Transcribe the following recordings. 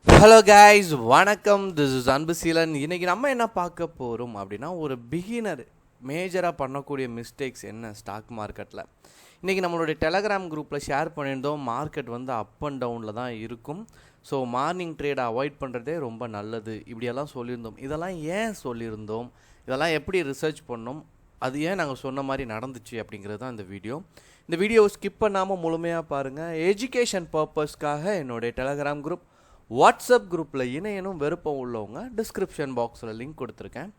Hello guys, வணக்கம். This is Anbuseelan. இன்றைக்கி நம்ம என்ன பார்க்க போகிறோம் அப்படின்னா, ஒரு பிகினர் மேஜராக பண்ணக்கூடிய மிஸ்டேக்ஸ் என்ன ஸ்டாக் மார்க்கெட்டில். இன்றைக்கி நம்மளுடைய டெலகிராம் குரூப்பில் ஷேர் பண்ணியிருந்தோம். மார்க்கெட் வந்து அப் அண்ட் டவுனில் தான் இருக்கும். ஸோ மார்னிங் ட்ரேடை அவாய்ட் பண்ணுறதே ரொம்ப நல்லது இப்படியெல்லாம் சொல்லியிருந்தோம். இதெல்லாம் ஏன் சொல்லியிருந்தோம், இதெல்லாம் எப்படி ரிசர்ச் பண்ணோம், அது ஏன் நாங்கள் சொன்ன மாதிரி நடந்துச்சு அப்படிங்கிறது தான் இந்த வீடியோ. இந்த வீடியோவை ஸ்கிப் பண்ணாமல் முழுமையாக பாருங்கள். எஜுகேஷன் பர்பஸ்க்காக என்னுடைய டெலகிராம் குரூப், வாட்ஸ்அப் குரூப்பில் இணையனும் விருப்பம் உள்ளவங்க டிஸ்கிரிப்ஷன் பாக்ஸில் லிங்க் கொடுத்துருக்கேன்.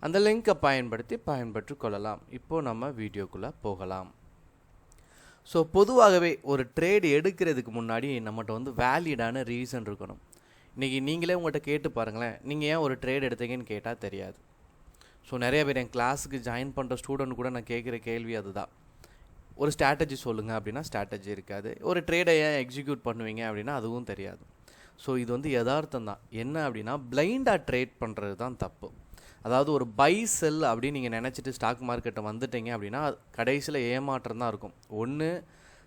அந்த லிங்க்கை பயன்பெற்று கொள்ளலாம். இப்போது நம்ம வீடியோக்குள்ளே போகலாம். ஸோ பொதுவாகவே ஒரு ட்ரேடு எடுக்கிறதுக்கு முன்னாடி நம்மகிட்ட வந்து வேலிடான ரீசன் இருக்கணும். இன்றைக்கி நீங்களே உங்கள்கிட்ட கேட்டு பாருங்களேன், நீங்கள் ஏன் ஒரு ட்ரேட் எடுத்தீங்கன்னு கேட்டால் தெரியாது. ஸோ நிறைய பேர் என் கிளாஸுக்கு ஜாயின் பண்ணுற ஸ்டூடெண்ட் கூட நான் கேட்குற கேள்வி அதுதான். ஒரு ஸ்ட்ராட்டஜி சொல்லுங்கள் அப்படின்னா ஸ்ட்ராட்டஜி இருக்காது. ஒரு ட்ரேடை ஏன் எக்ஸிக்யூட் பண்ணுவீங்க அப்படின்னா அதுவும் தெரியாது. ஸோ இது வந்து யதார்த்தம் தான். என்ன அப்படின்னா, பிளைண்டாக ட்ரேட் பண்ணுறது தான் தப்பு. அதாவது ஒரு பை செல் அப்படின்னு நீங்கள் நினச்சிட்டு ஸ்டாக் மார்க்கெட்டை வந்துட்டீங்க அப்படின்னா கடைசியில் ஏமாற்றம் தான் இருக்கும். ஒன்று,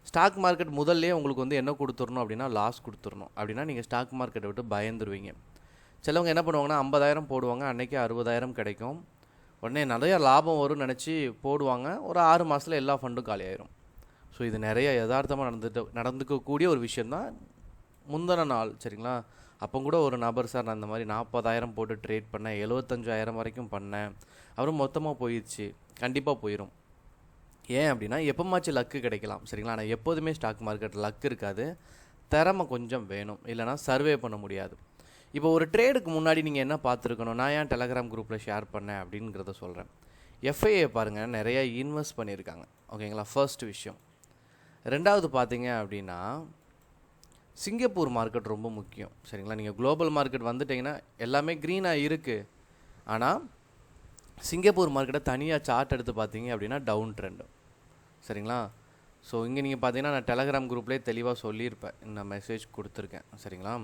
ஸ்டாக் மார்க்கெட் முதல்லே உங்களுக்கு வந்து என்ன கொடுத்துடணும் அப்படின்னா லாஸ் கொடுத்துடணும். அப்படின்னா நீங்கள் ஸ்டாக் மார்க்கெட்டை விட்டு பயந்துருவீங்க. சிலவங்க என்ன பண்ணுவாங்கன்னா 50,000 போடுவாங்க, அன்றைக்கி 60,000 கிடைக்கும். உடனே நிறையா லாபம் வரும்னு நினச்சி போடுவாங்க. ஒரு 6 மாதத்தில் எல்லா ஃபண்டும் காலியாயிரும். ஸோ இது நிறைய யதார்த்தமாக நடந்துக்கக்கூடிய ஒரு விஷயந்தான். முந்தின நாள் சரிங்களா, அப்போ கூட ஒரு நபர், சார் நான் இந்த மாதிரி 40,000 போட்டு ட்ரேட் பண்ணேன், 75,000 வரைக்கும் பண்ணேன், அப்புறம் மொத்தமாக போயிடுச்சு. கண்டிப்பாக போயிடும். ஏன் அப்படின்னா எப்போமாச்சும் லக்கு கிடைக்கலாம் சரிங்களா. ஆனால் எப்போதுமே ஸ்டாக் மார்க்கெட்டில் லக் இருக்காது, திறமை கொஞ்சம் வேணும், இல்லைனா சர்வே பண்ண முடியாது. இப்போ ஒரு ட்ரேடுக்கு முன்னாடி நீங்கள் என்ன பார்த்துருக்கணும், நான் ஏன் டெலகிராம் குரூப்பில் ஷேர் பண்ணேன் அப்படிங்கிறத சொல்கிறேன். எஃப்ஐஏ பாருங்கள், நிறையா இன்வெஸ்ட் பண்ணியிருக்காங்க. ஓகேங்களா, ஃபர்ஸ்ட் விஷயம். ரெண்டாவது பார்த்தீங்க அப்படின்னா, சிங்கப்பூர் மார்க்கெட் ரொம்ப முக்கியம் சரிங்களா. நீங்கள் குளோபல் மார்க்கெட் வந்துட்டிங்கன்னா எல்லாமே க்ரீனாக இருக்குது. ஆனால் சிங்கப்பூர் மார்க்கெட்டை தனியாக சார்ட் எடுத்து பார்த்தீங்க அப்படின்னா டவுன் ட்ரெண்டு சரிங்களா. ஸோ இங்கே நீங்கள் பார்த்தீங்கன்னா நான் டெலகிராம் குரூப்லேயே தெளிவாக சொல்லியிருப்பேன், இந்த மெசேஜ் கொடுத்துருக்கேன் சரிங்களா.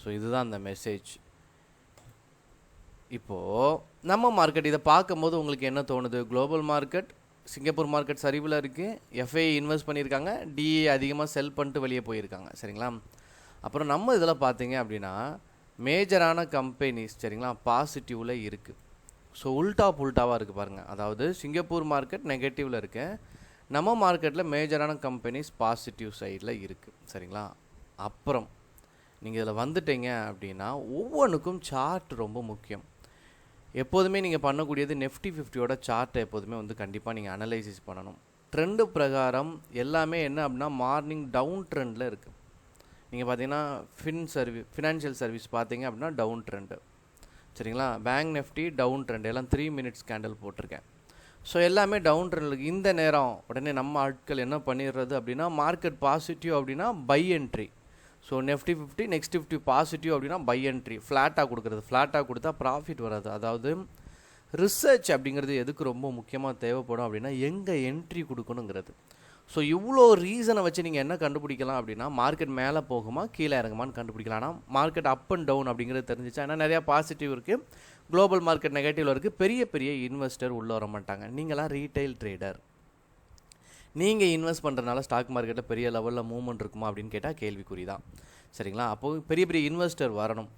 ஸோ இதுதான் அந்த மெசேஜ். இப்போது நம்ம மார்க்கெட் இதை பார்க்கும்போது உங்களுக்கு என்ன தோணுது, குளோபல் மார்க்கெட் சிங்கப்பூர் மார்க்கெட் சரிவில் இருக்குது, எஃப்ஐ இன்வெஸ்ட் பண்ணியிருக்காங்க, டிஏ அதிகமாக செல் பண்ணிட்டு வெளியே போயிருக்காங்க சரிங்களா. அப்புறம் நம்ம இதில் பார்த்தீங்க அப்படின்னா மேஜரான கம்பெனிஸ் சரிங்களா பாசிட்டிவில் இருக்குது. ஸோ உல்டாவாக இருக்குது பாருங்கள். அதாவது சிங்கப்பூர் மார்க்கெட் நெகட்டிவில் இருக்கு, நம்ம மார்க்கெட்டில் மேஜரான கம்பெனிஸ் பாசிட்டிவ் சைடில் இருக்குது சரிங்களா. அப்புறம் நீங்கள் இதில் வந்துட்டீங்க அப்படின்னா ஒவ்வொன்றுக்கும் சார்ட் ரொம்ப முக்கியம். எப்போதுமே நீங்கள் பண்ணக்கூடியது நிஃப்டி 50யோட சார்ட்டை எப்போதுமே வந்து கண்டிப்பாக நீங்கள் அனலைசிஸ் பண்ணணும். ட்ரெண்டு பிரகாரம் எல்லாமே என்ன அப்படின்னா மார்னிங் டவுன் ட்ரெண்டில் இருக்குது. நீங்கள் பார்த்தீங்கன்னா ஃபினான்ஷியல் சர்வீஸ் பார்த்தீங்க அப்படின்னா டவுன் ட்ரெண்டு சரிங்களா. பேங்க் நிஃப்டி டவுன் ட்ரெண்ட், எல்லாம் 3 மினிட்ஸ் கேண்டில் போட்டிருக்கேன். ஸோ எல்லாமே டவுன் ட்ரெண்டில் இந்த நேரம் உடனே நம்ம ஆட்கள் என்ன பண்ணிடுறது அப்படின்னா, மார்க்கெட் பாசிட்டிவ் அப்படின்னா by entry. So Nifty 50 next 50 positive அப்படின்னா பை என்ட்ரி, ஃப்ளாட்டாக கொடுக்குறது. ஃப்ளாட்டாக கொடுத்தா ப்ராஃபிட் வராது. அதாவது ரிசர்ச் அப்படிங்கிறது எதுக்கு ரொம்ப முக்கியமாக தேவைப்படும் அப்படின்னா எங்கே என்ட்ரி கொடுக்கணுங்கிறது. ஸோ இவ்வளோ ரீசனை வச்சு நீங்கள் என்ன கண்டுபிடிக்கலாம் அப்படின்னா, மார்க்கெட் மேலே போகுமா கீழே இறங்குமான்னு கண்டுபிடிக்கலாம். ஆனால் மார்க்கெட் அப் அண்ட் டவுன் அப்படிங்கிறது தெரிஞ்சிச்சா. ஏன்னா நிறையா பாசிட்டிவ் இருக்குது, குளோபல் மார்க்கெட் நெகட்டிவில் இருக்குது. பெரிய இன்வெஸ்டர் உள்ளே வர மாட்டாங்க. நீங்களாம் ரீட்டைல் ட்ரேடர், நீங்கள் இன்வெஸ்ட் பண்ணுறதுனால ஸ்டாக் மார்க்கெட்டில் பெரிய லெவலில் மூவ்மெண்ட் இருக்குமா அப்படின்னு கேட்டால் கேள்விக்குறி தான் சரிங்களா. அப்போது பெரிய இன்வெஸ்டர் வரணும்.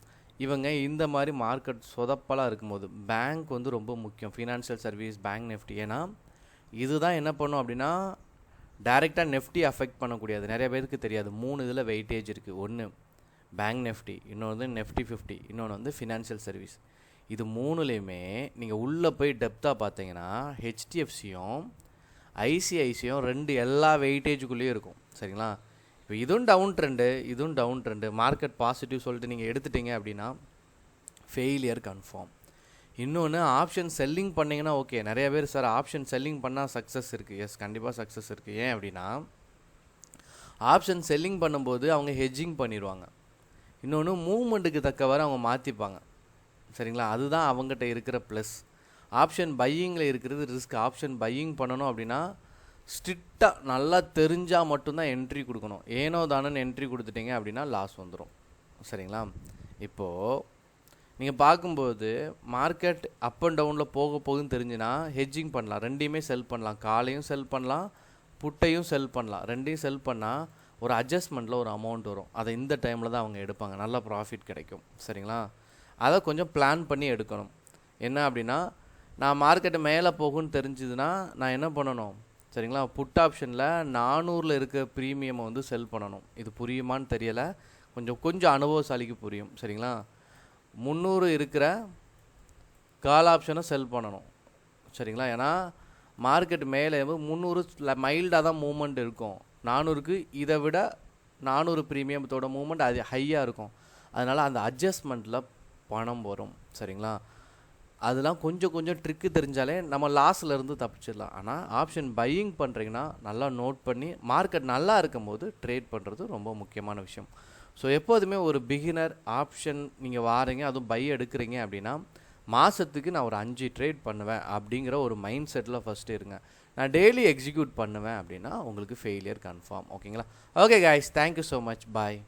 இவங்க இந்த மாதிரி மார்க்கெட் சொதப்பலாக இருக்கும்போது பேங்க் வந்து ரொம்ப முக்கியம், ஃபினான்ஷியல் சர்வீஸ், பேங்க் நிஃப்டி. ஏன்னா இதுதான் என்ன பண்ணும் அப்படின்னா டைரெக்டாக நெஃப்டி அஃபெக்ட் பண்ணக்கூடியது. நிறைய பேருக்கு தெரியாது, 3 இதில் வெயிட்டேஜ் இருக்குது. ஒன்று பேங்க் நிஃப்டி, இன்னொன்று வந்து நிஃப்டி 50, இன்னொன்று வந்து ஃபினான்ஷியல் சர்வீஸ். இது 3லேயுமே நீங்கள் உள்ளே போய் டெப்த்தாக பார்த்தீங்கன்னா ஹெச்டிஎஃப்சியும் ஐசிஐசியும் 2 எல்லா வெயிட்டேஜுக்குள்ளேயும் இருக்கும் சரிங்களா. இப்போ இதுவும் டவுன் ட்ரெண்டு, மார்க்கெட் பாசிட்டிவ் சொல்லிட்டு நீங்கள் எடுத்துட்டீங்க அப்படின்னா ஃபெயிலியர் கன்ஃபார்ம். இன்னொன்று, ஆப்ஷன் செல்லிங் பண்ணிங்கன்னா ஓகே. நிறைய பேர் சார் ஆப்ஷன் செல்லிங் பண்ணால் சக்ஸஸ் இருக்குது. எஸ், கண்டிப்பாக சக்ஸஸ் இருக்குது. ஏன் அப்படின்னா ஆப்ஷன் செல்லிங் பண்ணும்போது அவங்க ஹெட்ஜிங் பண்ணிடுவாங்க. இன்னொன்று, மூவ்மெண்ட்டுக்கு தக்கவாறு அவங்க மாற்றிப்பாங்க சரிங்களா. அதுதான் அவங்ககிட்ட இருக்கிற ப்ளஸ். ஆப்ஷன் பையிங்கில் இருக்கிறது ரிஸ்க். ஆப்ஷன் பையிங் பண்ணணும் அப்படின்னா ஸ்ட்ரிக்டாக நல்லா தெரிஞ்சால் மட்டும்தான் என்ட்ரி கொடுக்கணும். ஏனோ தானன்னு என்ட்ரி கொடுத்துட்டீங்க அப்படின்னா லாஸ் வந்துடும் சரிங்களா. இப்போது நீங்கள் பார்க்கும்போது மார்க்கெட் அப் அண்ட் டவுனில் போகுதுன்னு தெரிஞ்சுன்னா ஹெட்ஜிங் பண்ணலாம். ரெண்டையுமே செல் பண்ணலாம். காலையும் செல் பண்ணலாம், புட்டையும் செல் பண்ணலாம். ரெண்டையும் செல் பண்ணால் ஒரு அட்ஜஸ்ட்மெண்ட்டில் ஒரு அமௌண்ட் வரும். அதை இந்த டைமில் தான் அவங்க எடுப்பாங்க. நல்ல ப்ராஃபிட் கிடைக்கும். சரிங்களா? அதை கொஞ்சம் பிளான் பண்ணி எடுக்கணும். என்ன அப்படின்னா, நான் மார்க்கெட்டு மேலே போகும்னு தெரிஞ்சுதுன்னா நான் என்ன பண்ணணும்? சரிங்களா? புட் ஆப்ஷனில் 400 இருக்க ப்ரீமியமை வந்து செல் பண்ணணும். இது புரியுமான்னு தெரியலை, கொஞ்சம் அனுபவசாலிக்கு புரியும். சரிங்களா? 300 இருக்கிற கால் ஆப்ஷனை செல் பண்ணணும். சரிங்களா? ஏன்னா மார்க்கெட் மேலே 300 மைல்டாக தான் மூவ்மெண்ட் இருக்கும். 400க்கு இதை விட 400 ப்ரீமியத்தோட மூவ்மெண்ட் அது ஹையாக இருக்கும். அதனால் அந்த அட்ஜஸ்ட்மெண்ட்டில் பணம் வரும். சரிங்களா? அதெல்லாம் கொஞ்சம் ட்ரிக்கு தெரிஞ்சாலே நம்ம லாஸில் இருந்து தப்பிச்சிடலாம். ஆனால் ஆப்ஷன் பையிங் பண்ணுறீங்கன்னா நல்லா நோட் பண்ணி மார்க்கெட் நல்லா இருக்கும் போது ட்ரேட் பண்ணுறது ரொம்ப முக்கியமான விஷயம். ஸோ எப்போதுமே ஒரு பிகினர் ஆப்ஷன் நீங்கள் வாரீங்க, அதுவும் பை எடுக்கிறீங்க அப்படின்னா மாதத்துக்கு நான் ஒரு 5 ட்ரேட் பண்ணுவேன் அப்படிங்கிற ஒரு மைண்ட் செட்டில் ஃபஸ்ட்டு இருங்க. நான் டெய்லி எக்ஸிக்யூட் பண்ணுவேன் அப்படின்னா உங்களுக்கு ஃபெயிலியர் கன்ஃபார்ம். ஓகேங்களா? Okay guys, thank you so much. பாய்.